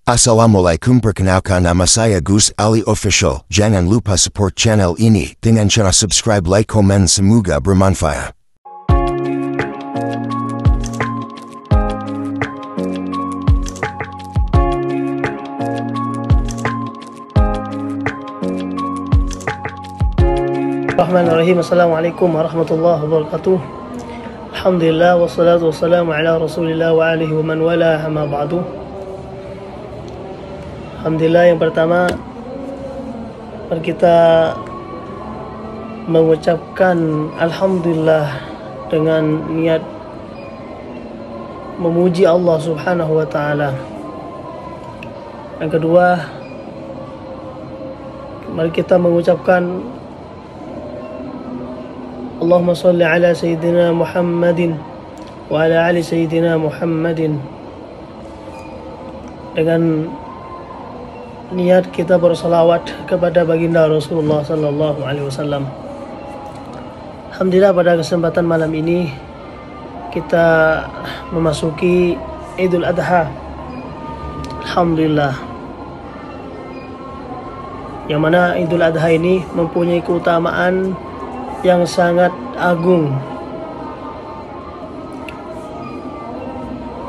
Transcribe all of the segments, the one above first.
Assalamualaikum, perkenalkan nama saya Gus Ali Official. Jangan lupa support channel ini dengan cara subscribe, like, komen, semoga bermanfaat. Bismillahirrahmanirrahim. Assalamualaikum warahmatullahi wabarakatuh. Alhamdulillah wassalatu wassalamu ala rasulillah wa alihi wa man wala, amma ba'du. Alhamdulillah, yang pertama mari kita mengucapkan alhamdulillah dengan niat memuji Allah Subhanahu wa taala. Yang kedua, mari kita mengucapkan Allahumma salli ala Sayyidina Muhammadin wa ala ali Sayyidina Muhammadin, dengan niat kita bersalawat kepada baginda Rasulullah sallallahu alaihi wasallam. Alhamdulillah, pada kesempatan malam ini kita memasuki Idul Adha. Alhamdulillah, yang mana Idul Adha ini mempunyai keutamaan yang sangat agung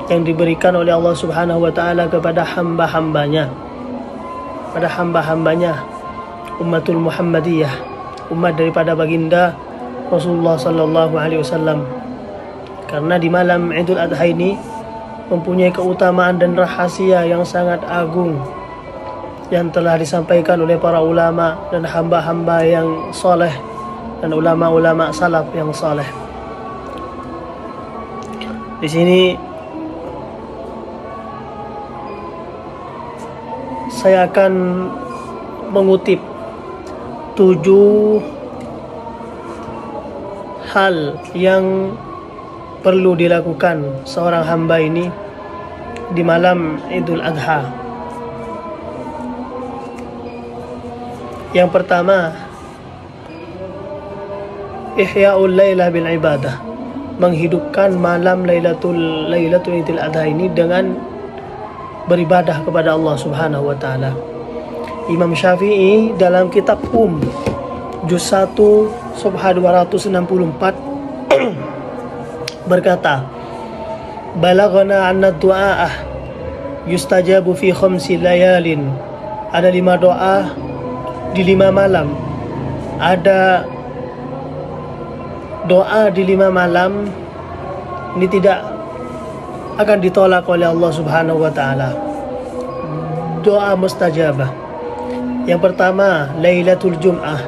yang diberikan oleh Allah Subhanahu wa taala kepada hamba-hambanya, pada hamba-hambanya ummatul Muhammadiyah, umat daripada baginda Rasulullah sallallahu alaihi wasallam. Karena di malam Idul Adha ini mempunyai keutamaan dan rahasia yang sangat agung yang telah disampaikan oleh para ulama dan hamba-hamba yang soleh dan ulama-ulama salaf yang saleh. Di sini saya akan mengutip 7 hal yang perlu dilakukan seorang hamba ini di malam Idul Adha. Yang pertama, Ihya'ul Lailah bil ibadah, menghidupkan malam Lailatul Idul Adha ini dengan beribadah kepada Allah Subhanahu wa taala. Imam Syafi'i dalam kitab juz 1 Safhah 264 berkata, "Balaghana anna du'a'ah yustajabu fi khamsi layalin." Ada 5 doa di 5 malam. Ada doa di 5 malam ini tidak akan ditolak oleh Allah Subhanahu wa taala. Doa mustajabah. Yang pertama, Lailatul Jum'ah,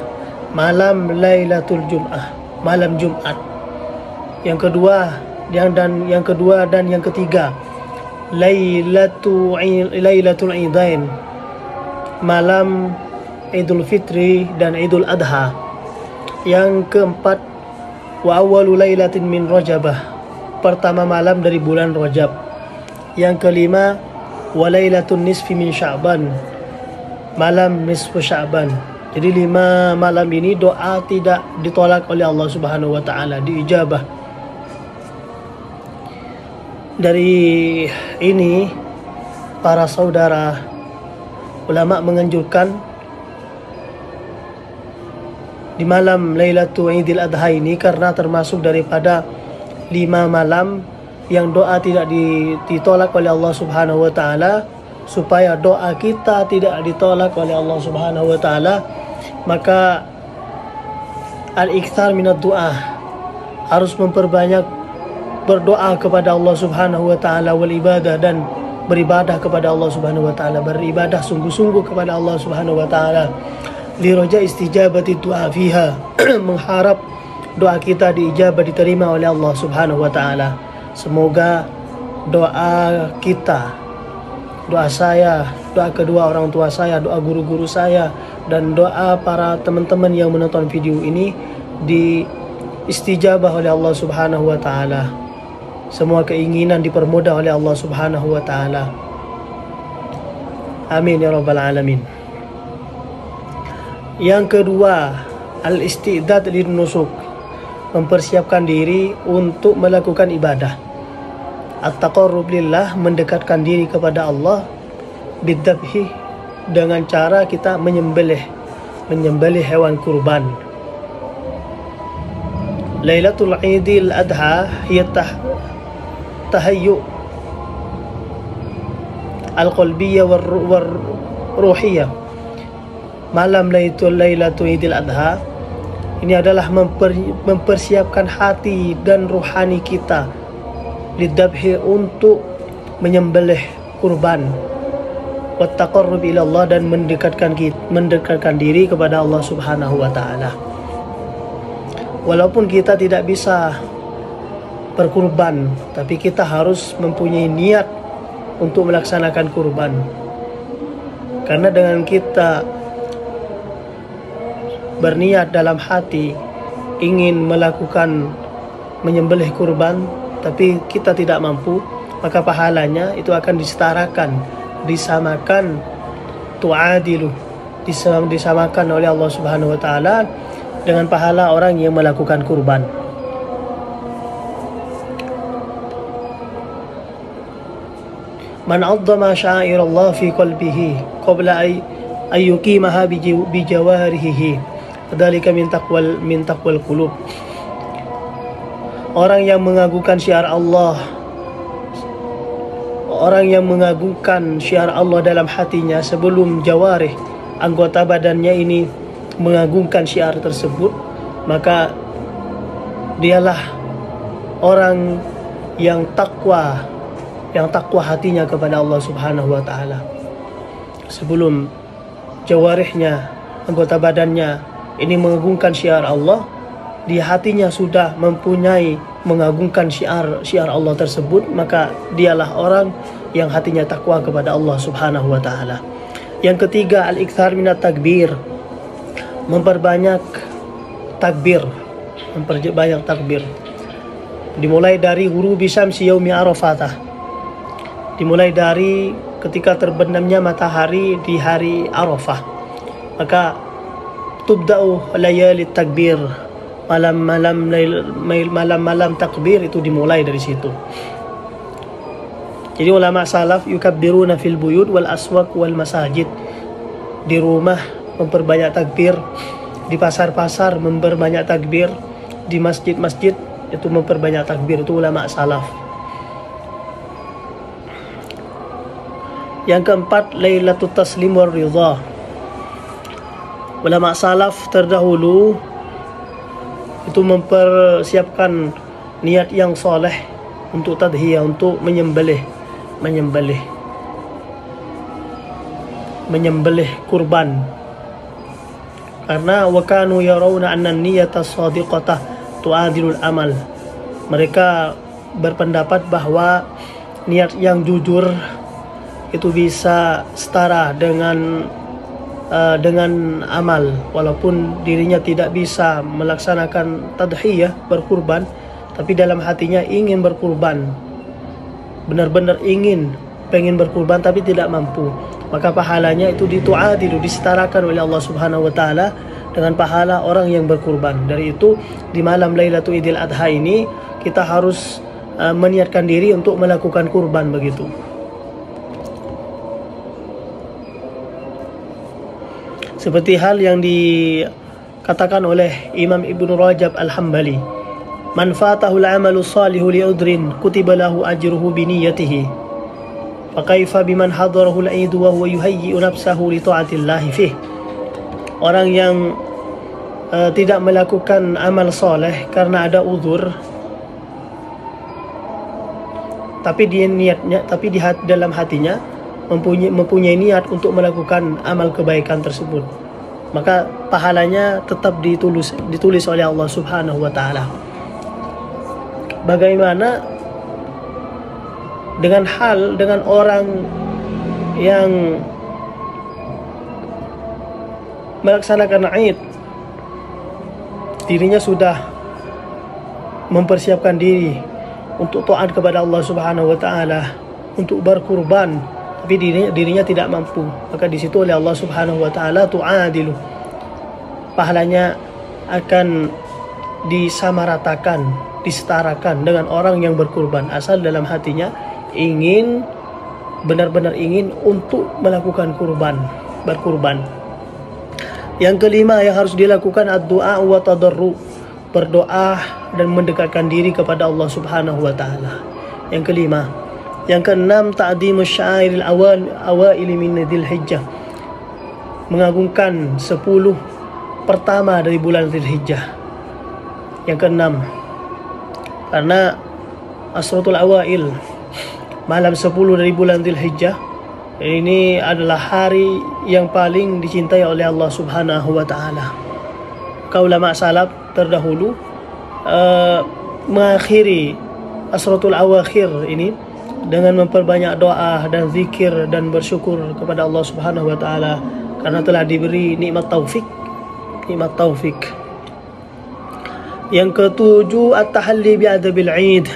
malam Lailatul Jum'ah, malam Jumat. Yang kedua dan yang ketiga, Lailatul Idain, malam Idul Fitri dan Idul Adha. Yang keempat, wa awwalu lailatin min Rajabah, pertama malam dari bulan Rajab. Yang kelima, wa lailatun nisfi min Sya'ban, malam nisfu Sya'ban. Jadi 5 malam ini doa tidak ditolak oleh Allah Subhanahu wa taala, diijabah. Dari ini para saudara ulama menganjurkan di malam Lailatul Idul Adha ini, karena termasuk daripada 5 malam yang doa tidak ditolak oleh Allah Subhanahu wa taala. Supaya doa kita tidak ditolak oleh Allah Subhanahu wa taala, maka al-iktsar minad du'a, harus memperbanyak berdoa kepada Allah Subhanahu wa taala, wal ibadah, dan beribadah kepada Allah Subhanahu wa taala, beribadah sungguh-sungguh kepada Allah Subhanahu wa taala. Li raja istijabati du'a fiha, mengharap doa kita diijabah, diterima oleh Allah Subhanahu wa taala. Semoga doa kita, doa saya, doa kedua orang tua saya, doa guru-guru saya, dan doa para teman-teman yang menonton video ini diistijabah oleh Allah Subhanahu wa taala. Semua keinginan dipermudah oleh Allah Subhanahu wa taala. Amin ya rabbal alamin. Yang kedua, al-istidad lin-nusuk, mempersiapkan diri untuk melakukan ibadah. At-taqarrub lillah, mendekatkan diri kepada Allah bidzabhi, dengan cara kita menyembelih hewan kurban. Lailatul Idul Adha hiya tahayyu al-qalbiyah war ruhiyah. Malam Lailatul Idul Adha ini adalah mempersiapkan hati dan ruhani kita lidzabhi, untuk menyembelih kurban, wattaqarrub ila Allah, dan mendekatkan diri kepada Allah Subhanahu wa taala. Walaupun kita tidak bisa berkurban, tapi kita harus mempunyai niat untuk melaksanakan kurban. Karena dengan kita berniat dalam hati ingin melakukan menyembelih kurban, tapi kita tidak mampu, maka pahalanya itu akan disamakan tu'adilu, disamakan oleh Allah Subhanahu wa taala dengan pahala orang yang melakukan kurban. Man 'azzama sya'airallah fi qalbihi qabla ay yuqimaha bi jawarihi, dzalika min taqwal qulub. Orang yang mengagungkan syiar Allah, orang yang mengagungkan syiar Allah dalam hatinya sebelum jawarih, anggota badannya ini mengagungkan syiar tersebut, maka dialah orang yang takwa hatinya kepada Allah Subhanahu wa taala. Sebelum jawarihnya, anggota badannya ini mengagungkan syiar Allah, di hatinya sudah mempunyai mengagungkan syiar Allah tersebut, maka dialah orang yang hatinya takwa kepada Allah Subhanahu wa taala. Yang ketiga, al-ikthar minat takbir, memperbanyak takbir. Dimulai dari ghurubi syamsi yaumi Arafatah, dimulai dari ketika terbenamnya matahari di hari Arafah, maka tubda'u layali takbir, malam takbir itu dimulai dari situ. Jadi ulama salaf yukabbiruna fil buyut wal aswaq wal masajid, di rumah memperbanyak takbir, di pasar-pasar memperbanyak takbir, di masjid-masjid itu memperbanyak takbir. Itu ulama salaf. Yang keempat, Lailatul Taslim war Ridha. Ulama salaf terdahulu itu mempersiapkan niat yang soleh untuk tadhiyah, untuk menyembelih kurban. Karena wa kanu yarawna anna niyata shadiqatah tu'adilul amal. Mereka berpendapat bahwa niat yang jujur itu bisa setara dengan amal, walaupun dirinya tidak bisa melaksanakan tadhiyah, berkurban, tapi dalam hatinya ingin berkurban, benar-benar pengen berkurban tapi tidak mampu, maka pahalanya itu disetarakan oleh Allah Subhanahu wa taala dengan pahala orang yang berkurban. Dari itu di malam Lailatul Idul Adha ini kita harus meniatkan diri untuk melakukan kurban begitu. Seperti hal yang dikatakan oleh Imam Ibnu Rajab Al-Hambali, man fatahul amalu salihu li'udrin kutiba lahu ajruhu biniyatihi, fa kaifa biman hadarahu al-'id wa huwa yuhayyi'u nafsahu li ta'atillahi fih. Orang yang tidak melakukan amal soleh karena ada uzur, tapi dalam hatinya mempunyai niat untuk melakukan amal kebaikan tersebut, maka pahalanya tetap ditulis oleh Allah Subhanahu wa taala. Bagaimana dengan orang yang melaksanakan Id, dirinya sudah mempersiapkan diri untuk taat kepada Allah Subhanahu wa taala, untuk berkurban, tapi dirinya tidak mampu, maka di situ oleh Allah Subhanahu wa taala tu'adilu, pahalanya akan disamaratakan, disetarakan dengan orang yang berkurban, asal dalam hatinya ingin benar-benar ingin untuk melakukan berkurban. Yang kelima yang harus dilakukan ad-du'a wa tadarru, berdoa dan mendekatkan diri kepada Allah Subhanahu wa taala. Yang kelima. Yang keenam, ta'dhimu syairil awail min Dzulhijjah, mengagungkan 10 pertama dari bulan Dzulhijjah. Yang keenam, karena Asratul Awail, malam 10 dari bulan Dzulhijjah, ini adalah hari yang paling dicintai oleh Allah Subhanahu wa taala. Ulama salaf terdahulu mengakhiri Asratul Awakhir ini dengan memperbanyak doa dan zikir dan bersyukur kepada Allah Subhanahu wa taala karena telah diberi nikmat taufik. Yang ketujuh, at-tahalli bi'adabil 'id.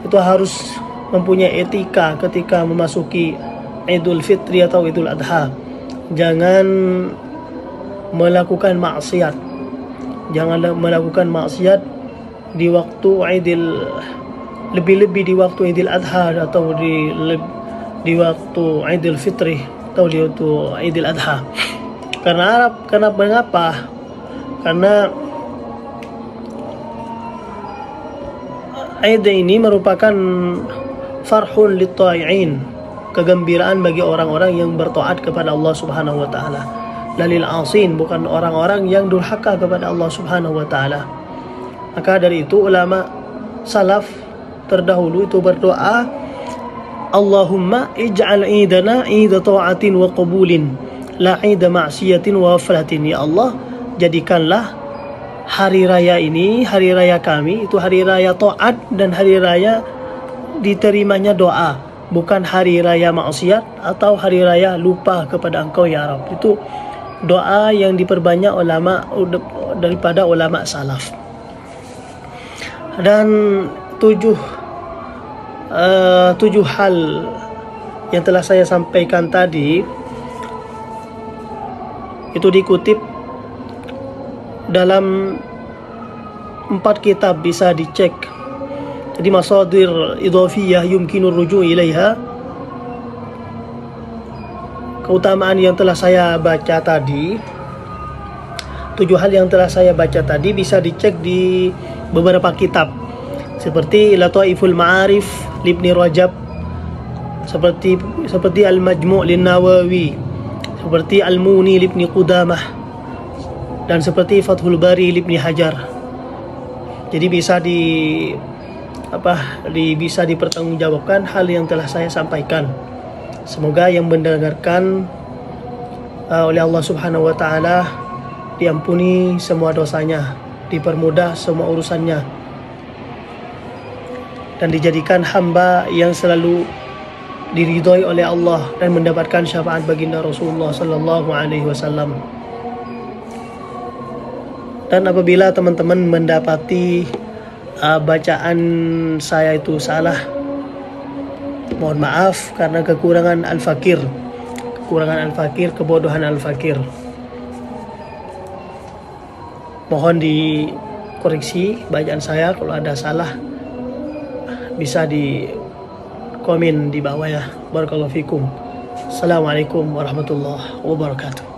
Itu harus mempunyai etika ketika memasuki Idul Fitri atau Idul Adha. Jangan melakukan maksiat. Di waktu Idul, lebih-lebih di waktu Idul Adha atau di waktu Idul Fitri atau di waktu Idul Adha. Mengapa? Karena Id ini merupakan farhun lit-ta'i'in, kegembiraan bagi orang-orang yang bertaat kepada Allah Subhanahu wa taala. Lalil asin, bukan orang-orang yang durhaka kepada Allah Subhanahu wa taala. Maka dari itu ulama salaf terdahulu itu berdoa, Allahumma ij'al idana ida ta'atin wa qabulin, la ida ma'siyatin wa ghaflatin. Ya Allah, jadikanlah hari raya ini, hari raya kami, itu hari raya taat dan hari raya diterimanya doa, bukan hari raya maksiat atau hari raya lupa kepada Engkau ya Rabb. Itu doa yang diperbanyak daripada ulama salaf. Dan tujuh hal yang telah saya sampaikan tadi itu dikutip dalam 4 kitab, bisa dicek. Jadi masadir idhafiyah yumkinur ruju' ilaiha. Keutamaan yang telah saya baca tadi, 7 hal yang telah saya baca tadi bisa dicek di beberapa kitab seperti Lataiful Ma'arif Ibnu Rajab, seperti Al-Majmu' Lin-Nawawi, seperti Al-Muni Ibnu Qudamah, dan seperti Fathul Bari Ibnu Hajar. Jadi bisa dipertanggungjawabkan hal yang telah saya sampaikan. Semoga yang mendengarkan oleh Allah Subhanahu wa taala diampuni semua dosanya, dipermudah semua urusannya, dan dijadikan hamba yang selalu diridhoi oleh Allah dan mendapatkan syafaat baginda Rasulullah sallallahu alaihi wasallam. Dan apabila teman-teman mendapati bacaan saya itu salah, mohon maaf karena kekurangan al-fakir, kebodohan al-fakir. Mohon dikoreksi bacaan saya, kalau ada salah bisa di komen di bawah ya. Barakallahu fikum. Assalamualaikum warahmatullahi wabarakatuh.